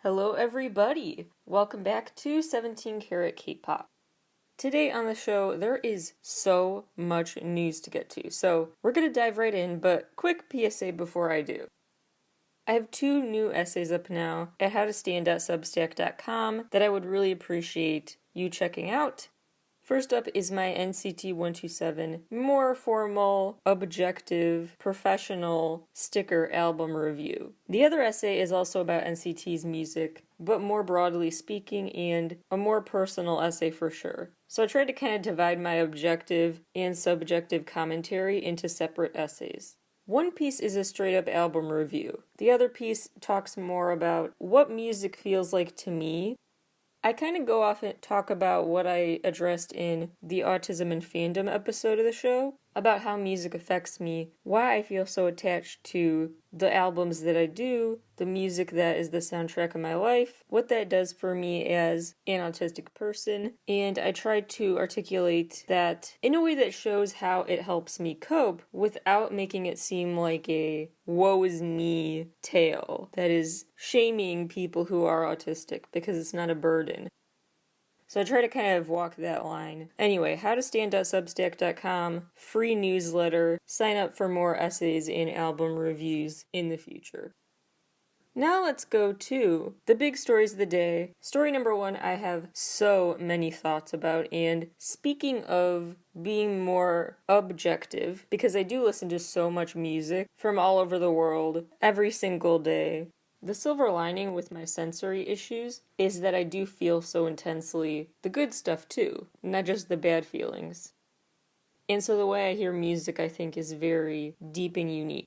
Hello everybody! Welcome back to 17 Carat K-Pop. Today on the show, there is so much news to get to, so we're gonna dive right in, but quick PSA before I do. I have 2 new essays up now at howtostand.substack.com that I would really appreciate you checking out. First up is my NCT 127 more formal, objective, professional sticker album review. The other essay is also about NCT's music, but more broadly speaking, and a more personal essay for sure. So I tried to kind of divide my objective and subjective commentary into separate essays. One piece is a straight up album review. The other piece talks more about what music feels like to me. I kind of go off and talk about what I addressed in the Autism and Fandom episode of the show, about how music affects me, why I feel so attached to the albums that I do, the music that is the soundtrack of my life, what that does for me as an autistic person, and I try to articulate that in a way that shows how it helps me cope without making it seem like a woe is me tale that is shaming people who are autistic because it's not a burden. So I try to kind of walk that line. Anyway, howtostand.substack.com, free newsletter, sign up for more essays and album reviews in the future. Now let's go to the big stories of the day. Story number 1 I have so many thoughts about, and speaking of being more objective, because I do listen to so much music from all over the world every single day. The silver lining with my sensory issues is that I do feel so intensely the good stuff too, not just the bad feelings. And so the way I hear music I think is very deep and unique.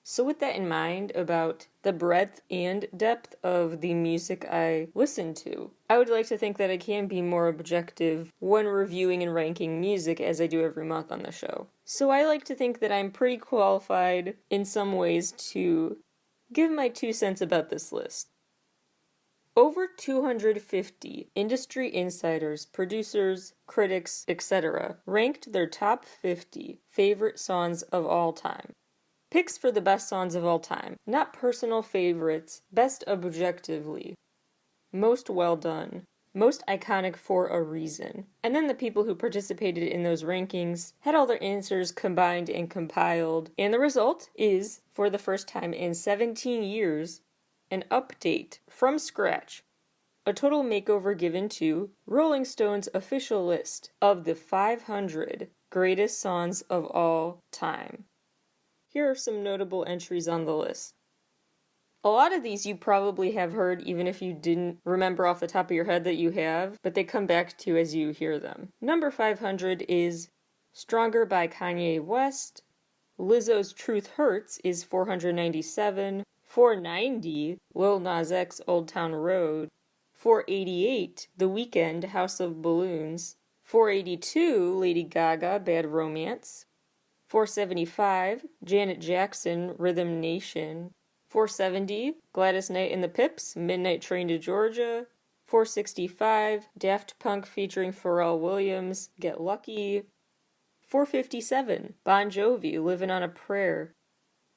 So with that in mind about the breadth and depth of the music I listen to, I would like to think that I can be more objective when reviewing and ranking music as I do every month on the show. So I like to think that I'm pretty qualified in some ways to give my 2 cents about this list. Over 250 industry insiders, producers, critics, etc. ranked their top 50 favorite songs of all time. Picks for the best songs of all time, not personal favorites, best objectively. Most well done. Most iconic for a reason. And then the people who participated in those rankings had all their answers combined and compiled, and the result is, for the first time in 17 years, an update from scratch. A total makeover given to Rolling Stone's official list of the 500 greatest songs of all time. Here are some notable entries on the list. A lot of these you probably have heard even if you didn't remember off the top of your head that you have, but they come back to as you hear them. Number 500 is Stronger by Kanye West. Lizzo's Truth Hurts is 497. 490, Lil Nas X Old Town Road. 488, The Weeknd House of Balloons. 482, Lady Gaga Bad Romance. 475, Janet Jackson Rhythm Nation. 470, Gladys Knight and the Pips, Midnight Train to Georgia. 465, Daft Punk featuring Pharrell Williams, Get Lucky. 457, Bon Jovi, Livin' on a Prayer.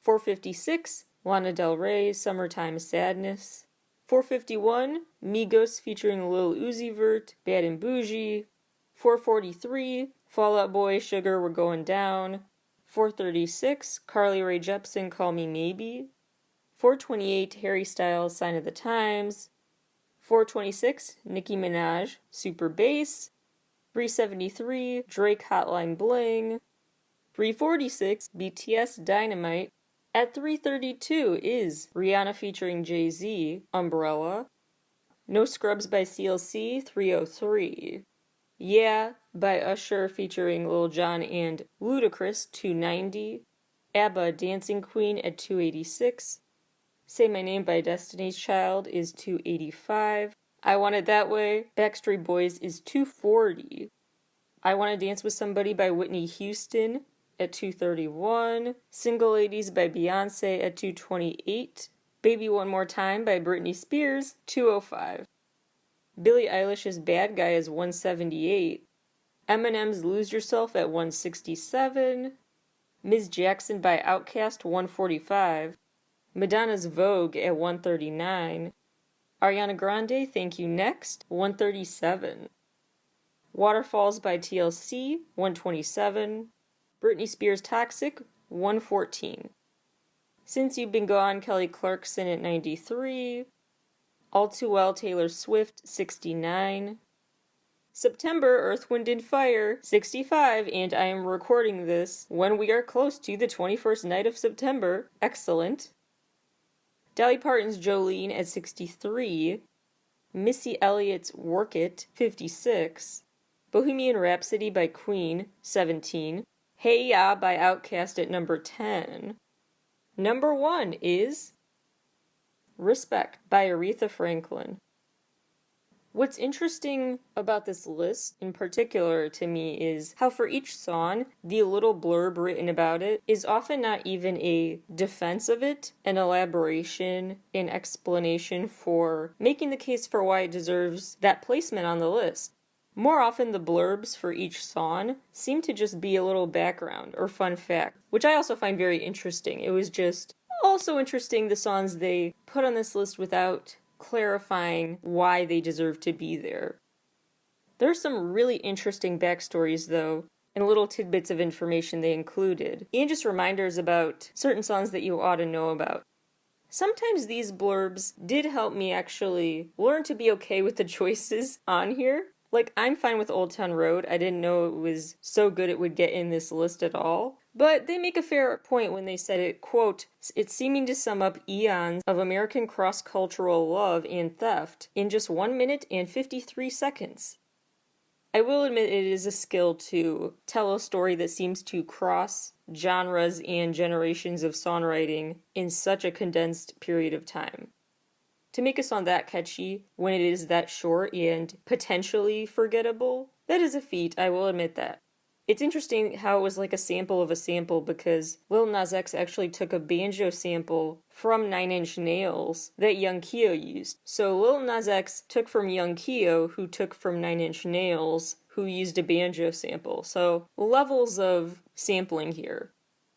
456, Lana Del Rey, Summertime Sadness. 451, Migos featuring Lil Uzi Vert, Bad and Bougie. 443, Fall Out Boy, Sugar, We're Going Down. 436, Carly Rae Jepsen, Call Me Maybe. 428, Harry Styles, Sign of the Times. 426, Nicki Minaj, Super Bass. 373, Drake, Hotline Bling. 346, BTS, Dynamite. At 332 is Rihanna featuring Jay-Z, Umbrella. No Scrubs by CLC, 303. Yeah by Usher featuring Lil Jon and Ludacris, 290. ABBA, Dancing Queen at 286. Say My Name by Destiny's Child is 285. I Want It That Way, Backstreet Boys is 240. I Want to Dance with Somebody by Whitney Houston at 231. Single Ladies by Beyonce at 228. Baby One More Time by Britney Spears, 205. Billie Eilish's Bad Guy is 178. Eminem's Lose Yourself at 167. Ms. Jackson by Outkast, 145. Madonna's Vogue at 139. Ariana Grande, Thank You Next, 137. Waterfalls by TLC, 127. Britney Spears, Toxic, 114. Since You've Been Gone, Kelly Clarkson at 93. All Too Well, Taylor Swift, 69. September, Earth, Wind & Fire, 65, and I am recording this when we are close to the 21st night of September. Excellent. Dolly Parton's Jolene at 63. Missy Elliott's Work It, 56. Bohemian Rhapsody by Queen, 17. Hey Ya by Outkast at number 10. Number 1 is Respect by Aretha Franklin. What's interesting about this list in particular to me is how for each song, the little blurb written about it is often not even a defense of it, an elaboration, an explanation for making the case for why it deserves that placement on the list. More often, the blurbs for each song seem to just be a little background or fun fact, which I also find very interesting. It was just also interesting the songs they put on this list without clarifying why they deserve to be there. There are some really interesting backstories, though, and little tidbits of information they included, and just reminders about certain songs that you ought to know about. Sometimes these blurbs did help me actually learn to be okay with the choices on here. Like, I'm fine with Old Town Road. I didn't know it was so good it would get in this list at all. But they make a fair point when they said it, quote, it's seeming to sum up eons of American cross-cultural love and theft in just 1 minute and 53 seconds. I will admit it is a skill to tell a story that seems to cross genres and generations of songwriting in such a condensed period of time. To make a song that catchy when it is that short and potentially forgettable, that is a feat, I will admit that. It's interesting how it was like a sample of a sample because Lil Nas X actually took a banjo sample from 9 Inch Nails that Young Keo used. So Lil Nas X took from Young Keo, who took from 9 Inch Nails, who used a banjo sample. So levels of sampling here.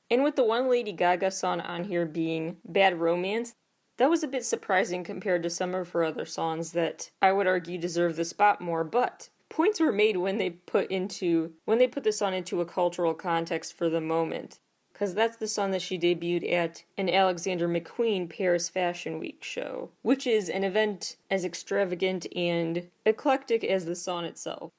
And with the one Lady Gaga song on here being Bad Romance, that was a bit surprising compared to some of her other songs that I would argue deserve the spot more, but points were made when they put the song into a cultural context for the moment, because that's the song that she debuted at an Alexander McQueen Paris Fashion Week show, which is an event as extravagant and eclectic as the song itself.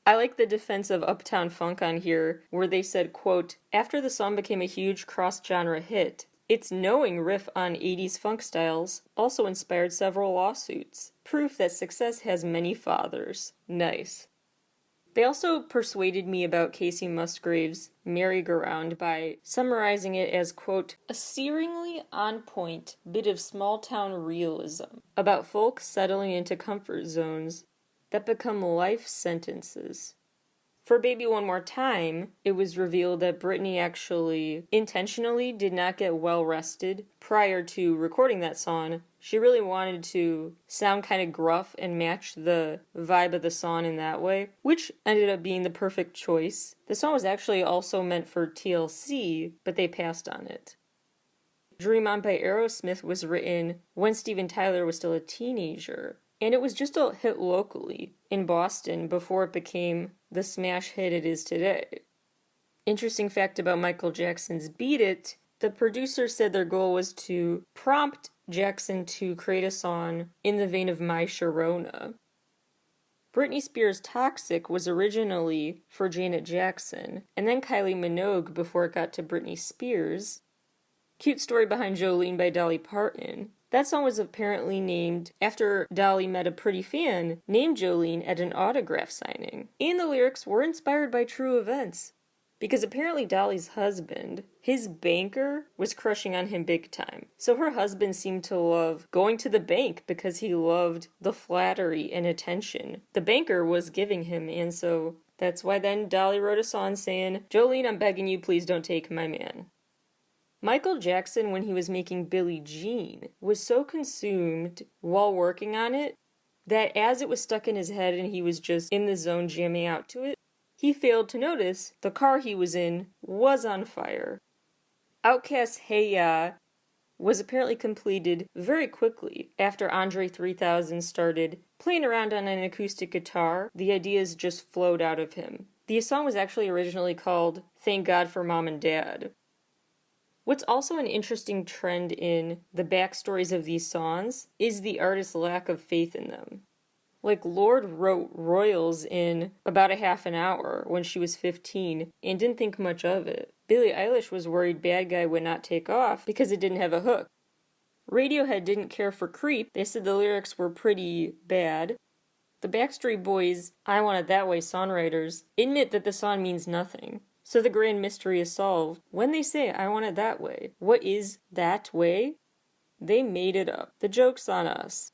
I like the defense of Uptown Funk on here, where they said, quote, after the song became a huge cross-genre hit, its knowing riff on 80s funk styles also inspired several lawsuits. Proof that success has many fathers. Nice. They also persuaded me about Casey Musgrave's Merry-Go-Round by summarizing it as, quote, a searingly on-point bit of small-town realism about folks settling into comfort zones that become life sentences. For Baby One More Time, it was revealed that Britney actually intentionally did not get well rested prior to recording that song. She really wanted to sound kind of gruff and match the vibe of the song in that way, which ended up being the perfect choice. The song was actually also meant for TLC, but they passed on it. Dream On by Aerosmith was written when Steven Tyler was still a teenager, and it was just a hit locally in Boston before it became the smash hit it is today. Interesting fact about Michael Jackson's Beat It, the producer said their goal was to prompt Jackson to create a song in the vein of My Sharona. Britney Spears' Toxic was originally for Janet Jackson, and then Kylie Minogue before it got to Britney Spears. Cute story behind Jolene by Dolly Parton. That song was apparently named after Dolly met a pretty fan named Jolene at an autograph signing. And the lyrics were inspired by true events. Because apparently Dolly's husband, his banker, was crushing on him big time. So her husband seemed to love going to the bank because he loved the flattery and attention the banker was giving him. And so that's why then Dolly wrote a song saying, Jolene, I'm begging you, please don't take my man. Michael Jackson, when he was making Billie Jean, was so consumed while working on it that as it was stuck in his head and he was just in the zone jamming out to it, he failed to notice the car he was in was on fire. Outkast's Hey Ya was apparently completed very quickly after Andre 3000 started playing around on an acoustic guitar. The ideas just flowed out of him. The song was actually originally called Thank God for Mom and Dad. What's also an interesting trend in the backstories of these songs is the artist's lack of faith in them. Like, Lorde wrote Royals in about a half an hour when she was 15 and didn't think much of it. Billie Eilish was worried Bad Guy would not take off because it didn't have a hook. Radiohead didn't care for Creep. They said the lyrics were pretty bad. The Backstreet Boys' I Want It That Way songwriters admit that the song means nothing. So the grand mystery is solved. When they say, I want it that way, what is that way? They made it up. The joke's on us.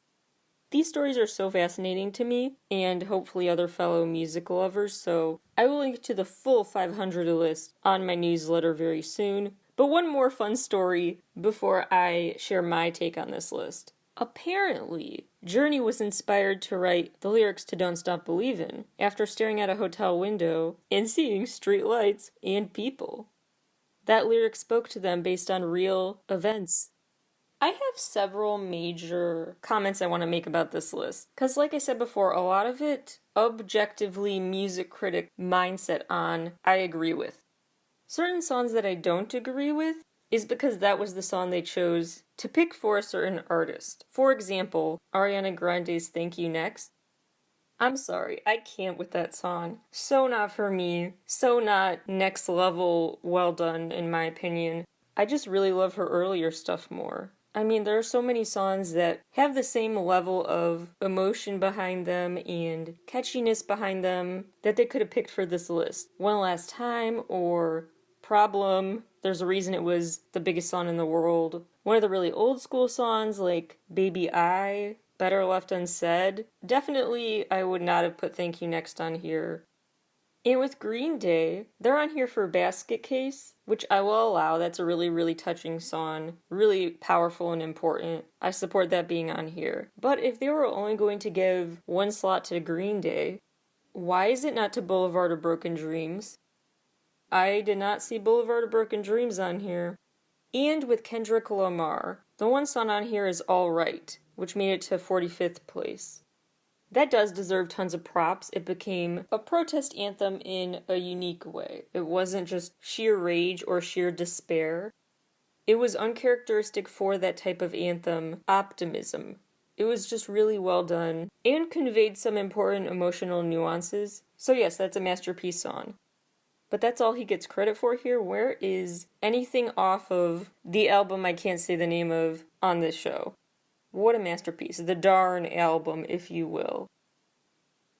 These stories are so fascinating to me, and hopefully other fellow music lovers, so I will link to the full 500 list on my newsletter very soon. But one more fun story before I share my take on this list. Apparently, Journey was inspired to write the lyrics to Don't Stop Believin' after staring at a hotel window and seeing street lights and people. That lyric spoke to them based on real events. I have several major comments I want to make about this list, because like I said before, a lot of it, objectively music critic mindset on, I agree with. Certain songs that I don't agree with is because that was the song they chose to pick for a certain artist. For example, Ariana Grande's Thank You Next. I'm sorry, I can't with that song. So not for me, so not next level well done in my opinion. I just really love her earlier stuff more. I mean, there are so many songs that have the same level of emotion behind them and catchiness behind them that they could have picked for this list. One Last Time or Problem. There's a reason it was the biggest song in the world. One of the really old school songs like Baby I, Better Left Unsaid. Definitely I would not have put Thank You Next on here. And with Green Day, they're on here for Basket Case, which I will allow. That's a really, really touching song. Really powerful and important. I support that being on here. But if they were only going to give one slot to Green Day, why is it not to Boulevard of Broken Dreams? I did not see Boulevard of Broken Dreams on here. And with Kendrick Lamar, the one song on here is All Right, which made it to 45th place. That does deserve tons of props. It became a protest anthem in a unique way. It wasn't just sheer rage or sheer despair. It was uncharacteristic for that type of anthem, optimism. It was just really well done and conveyed some important emotional nuances. So yes, that's a masterpiece song. But that's all he gets credit for here. Where is anything off of the album I can't say the name of on this show? What a masterpiece. The darn album, if you will.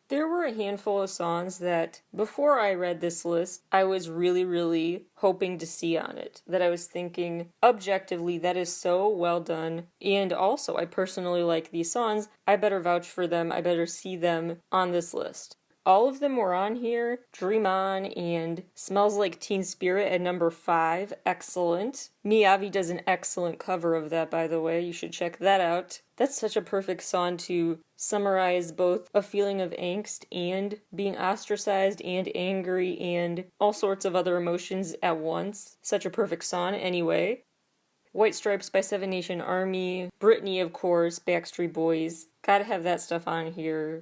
There were a handful of songs that, before I read this list, I was really, really hoping to see on it. That I was thinking, objectively, that is so well done. And also, I personally like these songs. I better vouch for them. I better see them on this list. All of them were on here. Dream On and Smells Like Teen Spirit at number 5. Excellent. Miyavi does an excellent cover of that, by the way. You should check that out. That's such a perfect song to summarize both a feeling of angst and being ostracized and angry and all sorts of other emotions at once. Such a perfect song anyway. White Stripes by Seven Nation Army. Britney, of course. Backstreet Boys. Gotta have that stuff on here.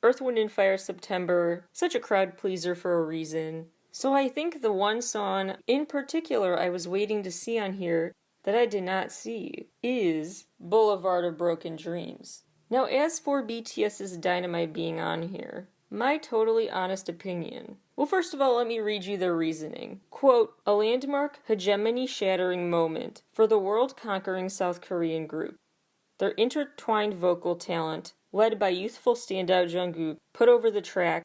Earth, Wind & Fire, September, such a crowd pleaser for a reason. So I think the one song in particular I was waiting to see on here that I did not see is Boulevard of Broken Dreams. Now as for BTS's Dynamite being on here, my totally honest opinion. Well, first of all, let me read you their reasoning. Quote, a landmark, hegemony-shattering moment for the world-conquering South Korean group. Their intertwined vocal talent, led by youthful standout Jungkook, put over the track,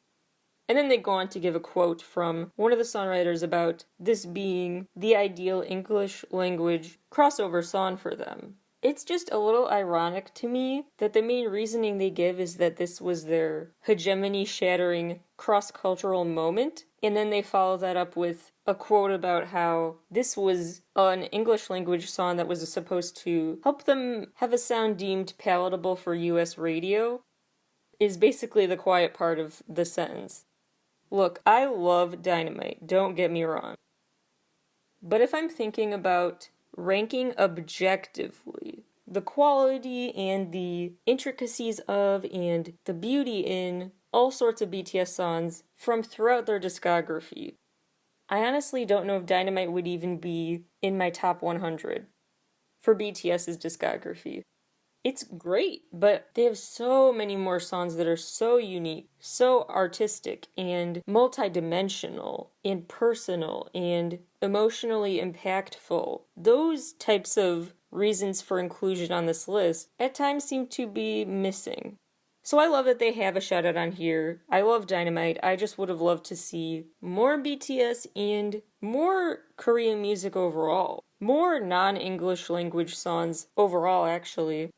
and then they go on to give a quote from one of the songwriters about this being the ideal English language crossover song for them. It's just a little ironic to me that the main reasoning they give is that this was their hegemony-shattering cross-cultural moment, and then they follow that up with a quote about how this was an English language song that was supposed to help them have a sound deemed palatable for US radio, is basically the quiet part of the sentence. Look, I love Dynamite, don't get me wrong. But if I'm thinking about ranking objectively the quality and the intricacies of and the beauty in all sorts of BTS songs from throughout their discography. I honestly don't know if Dynamite would even be in my top 100 for BTS's discography. It's great, but they have so many more songs that are so unique, so artistic, and multidimensional, and personal, and emotionally impactful. Those types of reasons for inclusion on this list at times seem to be missing. So I love that they have a shout out on here. I love Dynamite. I just would have loved to see more BTS and more Korean music overall. More non-English language songs overall, actually.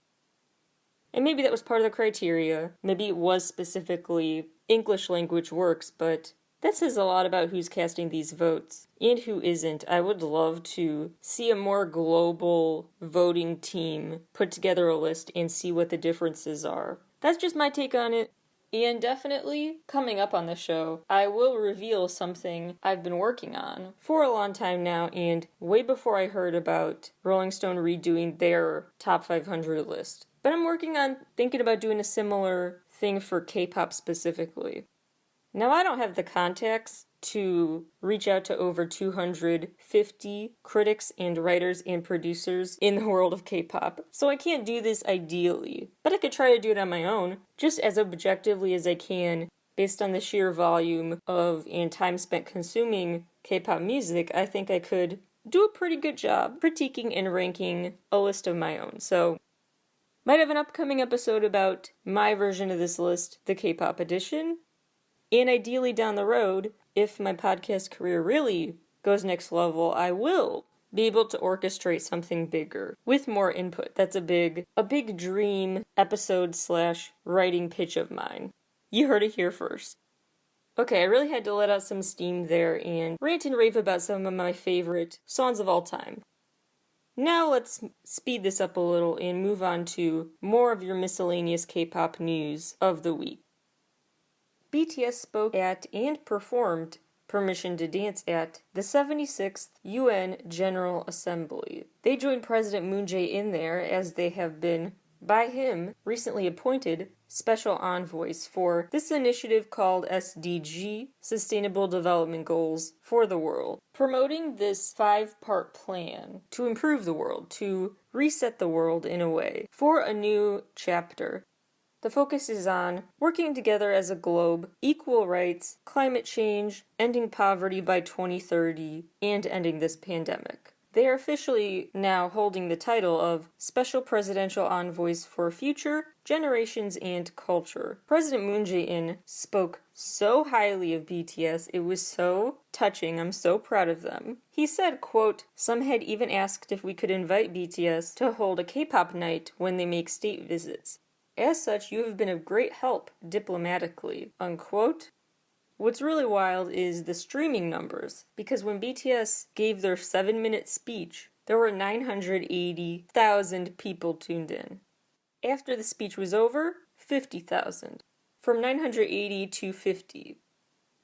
And maybe that was part of the criteria. Maybe it was specifically English language works, but that says a lot about who's casting these votes and who isn't. I would love to see a more global voting team put together a list and see what the differences are. That's just my take on it. And definitely, coming up on the show, I will reveal something I've been working on for a long time now, and way before I heard about Rolling Stone redoing their top 500 list. But I'm working on thinking about doing a similar thing for K-pop specifically. Now, I don't have the contacts to reach out to over 250 critics and writers and producers in the world of K-pop, so I can't do this ideally. But I could try to do it on my own, just as objectively as I can, based on the sheer volume of and time spent consuming K-pop music. I think I could do a pretty good job critiquing and ranking a list of my own, so might have an upcoming episode about my version of this list, the K-pop edition. And ideally down the road, if my podcast career really goes next level, I will be able to orchestrate something bigger with more input. That's a big dream episode / writing pitch of mine. You heard it here first. Okay, I really had to let out some steam there and rant and rave about some of my favorite songs of all time. Now let's speed this up a little and move on to more of your miscellaneous K-pop news of the week. BTS spoke at and performed Permission to Dance at the 76th UN General Assembly. They joined President Moon Jae-in there, as they have been, by him, recently appointed special envoys for this initiative called SDG, Sustainable Development Goals for the World, promoting this 5-part plan to improve the world, to reset the world in a way, for a new chapter. The focus is on working together as a globe, equal rights, climate change, ending poverty by 2030, and ending this pandemic. They are officially now holding the title of Special Presidential Envoys for Future, Generations, and Culture. President Moon Jae-in spoke so highly of BTS, it was so touching, I'm so proud of them. He said, quote, "Some had even asked if we could invite BTS to hold a K-pop night when they make state visits. As such, you have been of great help diplomatically," unquote. What's really wild is the streaming numbers, because when BTS gave their 7-minute speech, there were 980,000 people tuned in. After the speech was over, 50,000. From 980 to 50.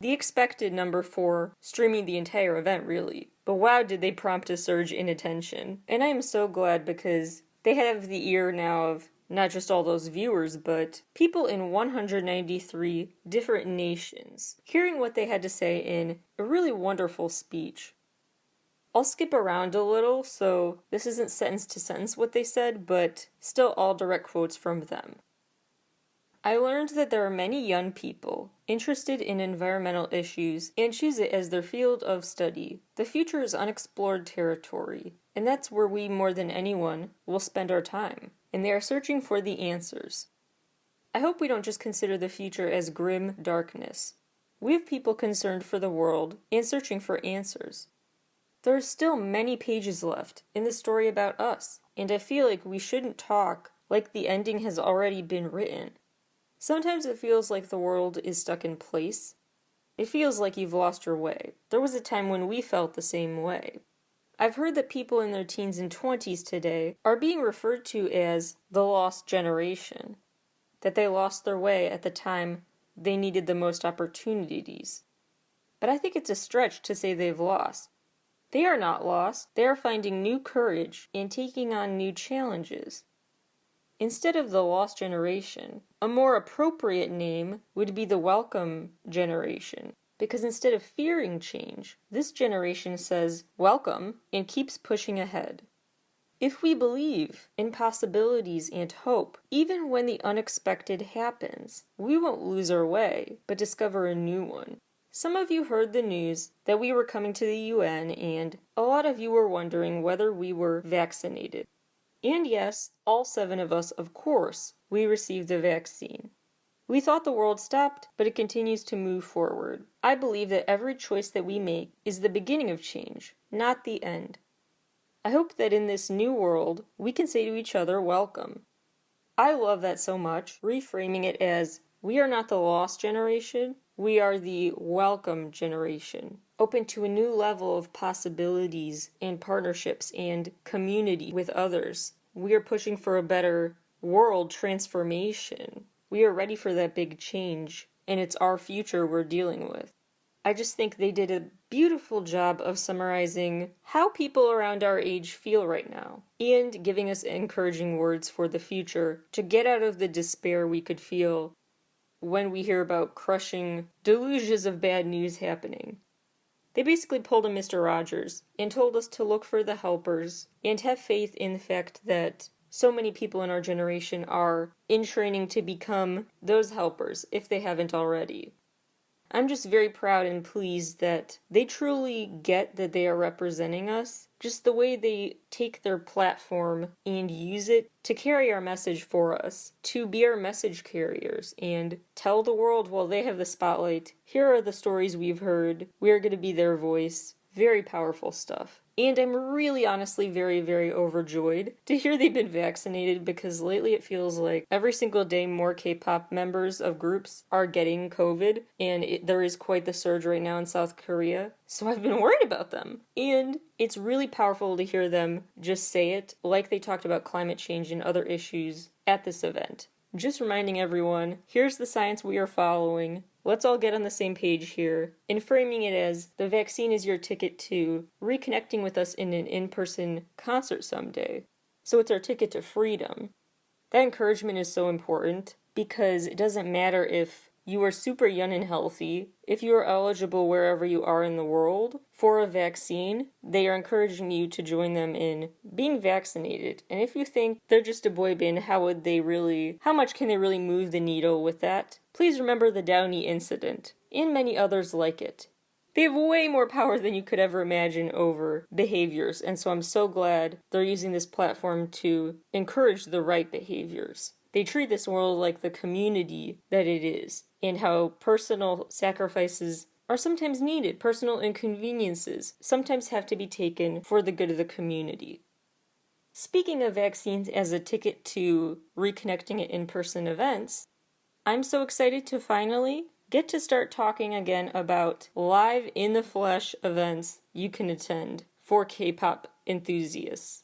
The expected number for streaming the entire event, really. But wow, did they prompt a surge in attention. And I am so glad, because they have the ear now of not just all those viewers, but people in 193 different nations, hearing what they had to say in a really wonderful speech. I'll skip around a little, so this isn't sentence to sentence what they said, but still all direct quotes from them. "I learned that there are many young people interested in environmental issues and choose it as their field of study. The future is unexplored territory, and that's where we, more than anyone, will spend our time. And they are searching for the answers. I hope we don't just consider the future as grim darkness. We have people concerned for the world and searching for answers. There are still many pages left in the story about us, and I feel like we shouldn't talk like the ending has already been written. Sometimes it feels like the world is stuck in place. It feels like you've lost your way. There was a time when we felt the same way. I've heard that people in their teens and 20s today are being referred to as the lost generation, that they lost their way at the time they needed the most opportunities. But I think it's a stretch to say they've lost. They are not lost. They are finding new courage and taking on new challenges. Instead of the lost generation, a more appropriate name would be the welcome generation. Because instead of fearing change, this generation says welcome and keeps pushing ahead. If we believe in possibilities and hope, even when the unexpected happens, we won't lose our way, but discover a new one. Some of you heard the news that we were coming to the UN, and a lot of you were wondering whether we were vaccinated. And yes, all 7 of us, of course, we received the vaccine. We thought the world stopped, but it continues to move forward. I believe that every choice that we make is the beginning of change, not the end. I hope that in this new world, we can say to each other, welcome. I love that so much, reframing it as, we are not the lost generation, we are the welcome generation, open to a new level of possibilities and partnerships and community with others. We are pushing for a better world transformation. We are ready for that big change, and it's our future we're dealing with. I just think they did a beautiful job of summarizing how people around our age feel right now, and giving us encouraging words for the future to get out of the despair we could feel when we hear about crushing deluges of bad news happening. They basically pulled a Mr. Rogers and told us to look for the helpers and have faith in the fact that so many people in our generation are in training to become those helpers if they haven't already. I'm just very proud and pleased that they truly get that they are representing us, just the way they take their platform and use it to carry our message for us, to be our message carriers, and tell the world while they have the spotlight, here are the stories we've heard, we are going to be their voice. Very powerful stuff. And I'm really honestly very, very overjoyed to hear they've been vaccinated, because lately it feels like every single day more K-pop members of groups are getting COVID, and there is quite the surge right now in South Korea. So I've been worried about them. And it's really powerful to hear them just say it, like they talked about climate change and other issues at this event. Just reminding everyone, here's the science we are following. Let's all get on the same page here, and framing it as the vaccine is your ticket to reconnecting with us in an in-person concert someday. So it's our ticket to freedom. That encouragement is so important, because it doesn't matter if you are super young and healthy, if you are eligible wherever you are in the world for a vaccine, they are encouraging you to join them in being vaccinated. And if you think they're just a boy band, how much can they really move the needle with that? Please remember the Downey incident, and many others like it. They have way more power than you could ever imagine over behaviors, and so I'm so glad they're using this platform to encourage the right behaviors. They treat this world like the community that it is, and how personal sacrifices are sometimes needed, personal inconveniences sometimes have to be taken for the good of the community. Speaking of vaccines as a ticket to reconnecting at in-person events, I'm so excited to finally get to start talking again about live in the flesh events you can attend for K-pop enthusiasts.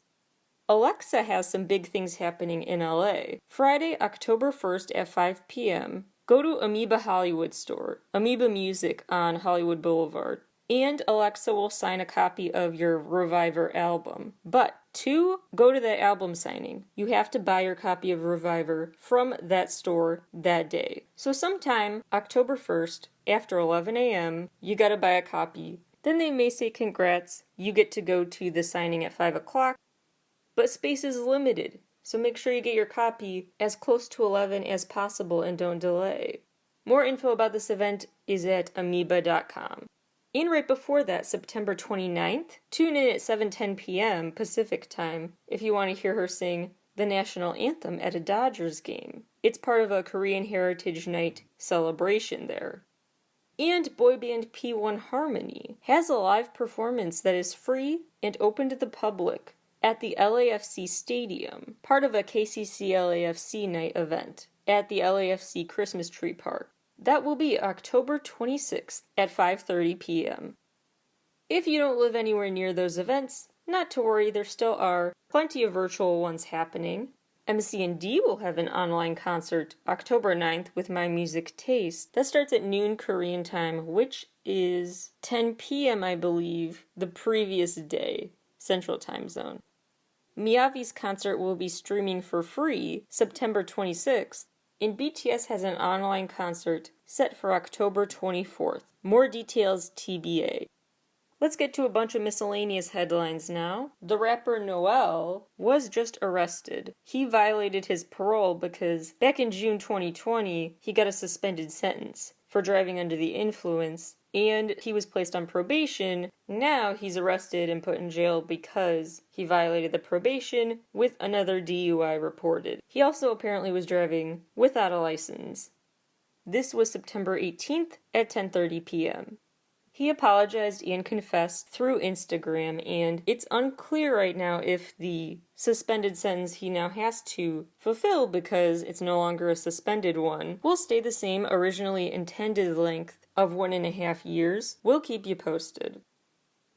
Alexa has some big things happening in LA. Friday, October 1st at 5 p.m., go to Amoeba Hollywood store, Amoeba Music on Hollywood Boulevard, and Alexa will sign a copy of your Reviver album. But to go to that album signing, you have to buy your copy of Reviver from that store that day. So sometime October 1st, after 11 a.m., you gotta buy a copy. Then they may say congrats, you get to go to the signing at 5 o'clock, but space is limited, so make sure you get your copy as close to 11 as possible and don't delay. More info about this event is at amoeba.com. And right before that, September 29th, tune in at 7:10 p.m. Pacific time if you want to hear her sing the national anthem at a Dodgers game. It's part of a Korean Heritage Night celebration there. And boy band P1 Harmony has a live performance that is free and open to the public at the LAFC Stadium, part of a KCC LAFC night event at the LAFC Christmas Tree Park. That will be October 26th at 5:30 p.m. If you don't live anywhere near those events, not to worry, there still are plenty of virtual ones happening. MC&D will have an online concert October 9th with My Music Taste. That starts at noon Korean time, which is 10 p.m., I believe, the previous day, Central Time Zone. Miyavi's concert will be streaming for free September 26th, and BTS has an online concert set for October 24th. More details TBA. Let's get to a bunch of miscellaneous headlines now. The rapper Noel was just arrested. He violated his parole because back in June 2020, he got a suspended sentence for driving under the influence, and he was placed on probation. Now he's arrested and put in jail because he violated the probation with another DUI reported. He also apparently was driving without a license. This was September 18th at 10:30 p.m. He apologized and confessed through Instagram, and it's unclear right now if the suspended sentence he now has to fulfill, because it's no longer a suspended one, will stay the same originally intended length of 1.5 years. We'll keep you posted.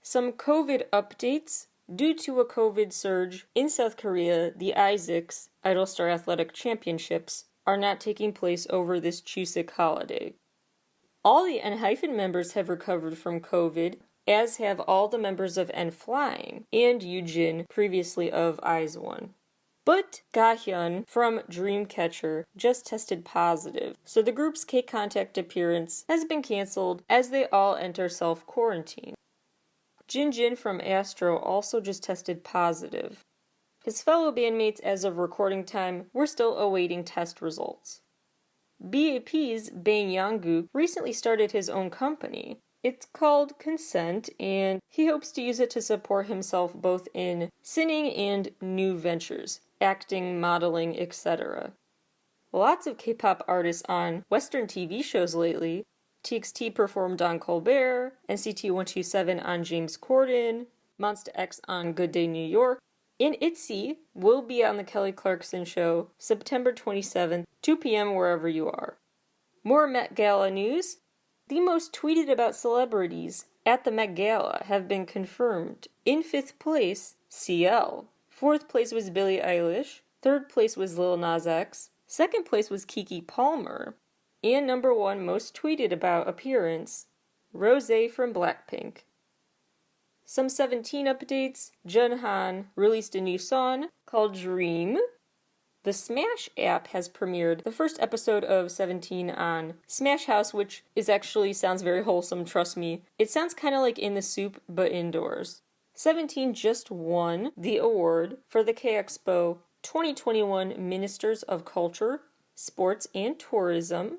Some COVID updates. Due to a COVID surge in South Korea, the Isaacs Idol Star Athletic Championships are not taking place over this Chuseok holiday. All the N- members have recovered from COVID, as have all the members of N-Flying and Yoojin, previously of IZ*ONE. But Gahyun from Dreamcatcher just tested positive, so the group's K-Contact appearance has been cancelled as they all enter self-quarantine. Jinjin from Astro also just tested positive. His fellow bandmates as of recording time were still awaiting test results. BAP's Bang Yongguk recently started his own company. It's called Consent, and he hopes to use it to support himself both in singing and new ventures, acting, modeling, etc. Lots of K-pop artists on Western TV shows lately. TXT performed on Colbert, NCT 127 on James Corden, Monsta X on Good Day New York, and ITZY will be on The Kelly Clarkson Show September 27th, 2 p.m. wherever you are. More Met Gala news. The most tweeted about celebrities at the Met Gala have been confirmed. In 5th place, CL. 4th place was Billie Eilish. 3rd place was Lil Nas X. 2nd place was Keke Palmer. And number 1 most tweeted about appearance, Rosé from Blackpink. Some 17 updates. Junhan released a new song called Dream. The Smash app has premiered the first episode of 17 on Smash House, which sounds very wholesome, trust me. It sounds kind of like In the Soup, but indoors. 17 just won the award for the K-Expo 2021 Ministers of Culture, Sports, and Tourism.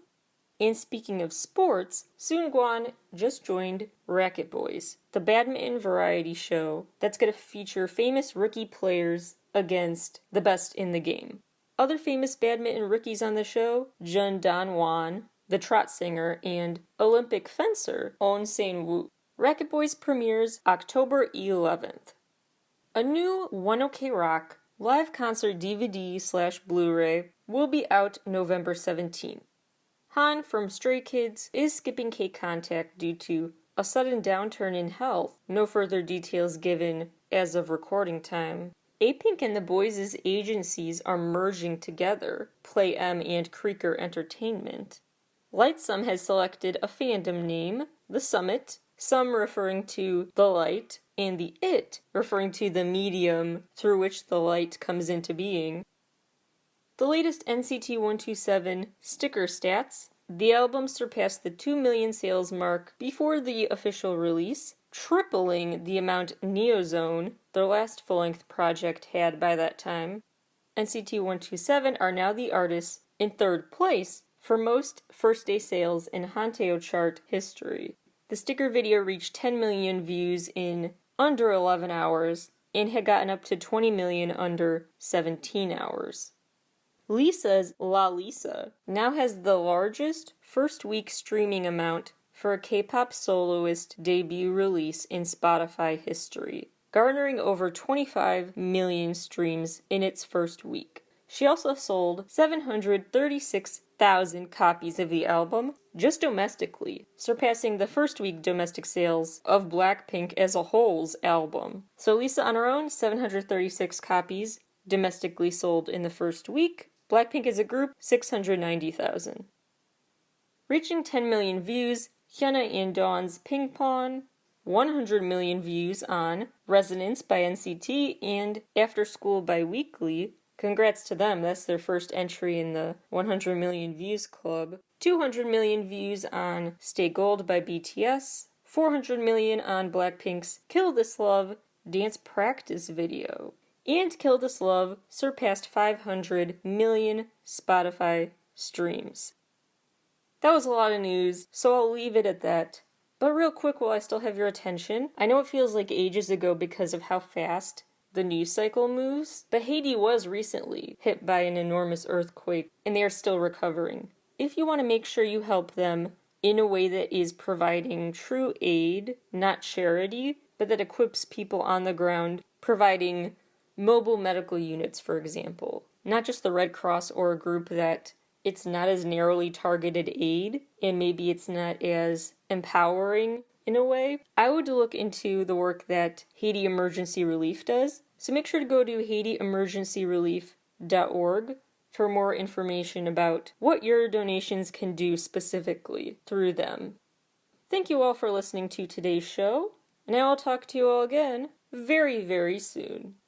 And speaking of sports, Seungkwan just joined Racket Boys, the badminton variety show that's going to feature famous rookie players against the best in the game. Other famous badminton rookies on the show, Jun Dan-won, the trot singer, and Olympic fencer On Sang-woo. Racket Boys premieres October 11th. A new 1OK Rock live concert DVD/Blu-ray will be out November 17th. Han from Stray Kids is skipping K-Contact due to a sudden downturn in health. No further details given as of recording time. A-Pink and the Boys' agencies are merging together, Play M and Creaker Entertainment. Lightsum has selected a fandom name, The Summit, some referring to the light, and the It referring to the medium through which the light comes into being. The latest NCT 127 sticker stats. The album surpassed the 2 million sales mark before the official release, tripling the amount Neozone, their last full-length project, had by that time. NCT 127 are now the artists in 3rd place for most first-day sales in Hanteo chart history. The sticker video reached 10 million views in under 11 hours and had gotten up to 20 million under 17 hours. Lisa's La Lisa now has the largest first-week streaming amount for a K-pop soloist debut release in Spotify history, garnering over 25 million streams in its first week. She also sold 736,000 copies of the album just domestically, surpassing the first-week domestic sales of Blackpink as a whole's album. So Lisa on her own, 736 copies. domestically sold in the first week. Blackpink as a group, 690,000. Reaching 10 million views, Hyuna and Dawn's Ping Pong. 100 million views on Resonance by NCT and After School by Weekly. Congrats to them, that's their first entry in the 100 million views club. 200 million views on Stay Gold by BTS. 400 million on Blackpink's Kill This Love dance practice video. And Kill This Love surpassed 500 million Spotify streams. That was a lot of news, so I'll leave it at that. But real quick while I still have your attention, I know it feels like ages ago because of how fast the news cycle moves, but Haiti was recently hit by an enormous earthquake, and they are still recovering. If you want to make sure you help them in a way that is providing true aid, not charity, but that equips people on the ground, providing mobile medical units, for example. Not just the Red Cross or a group that it's not as narrowly targeted aid, and maybe it's not as empowering in a way. I would look into the work that Haiti Emergency Relief does, so make sure to go to HaitiEmergencyRelief.org for more information about what your donations can do specifically through them. Thank you all for listening to today's show, and I will talk to you all again very, very soon.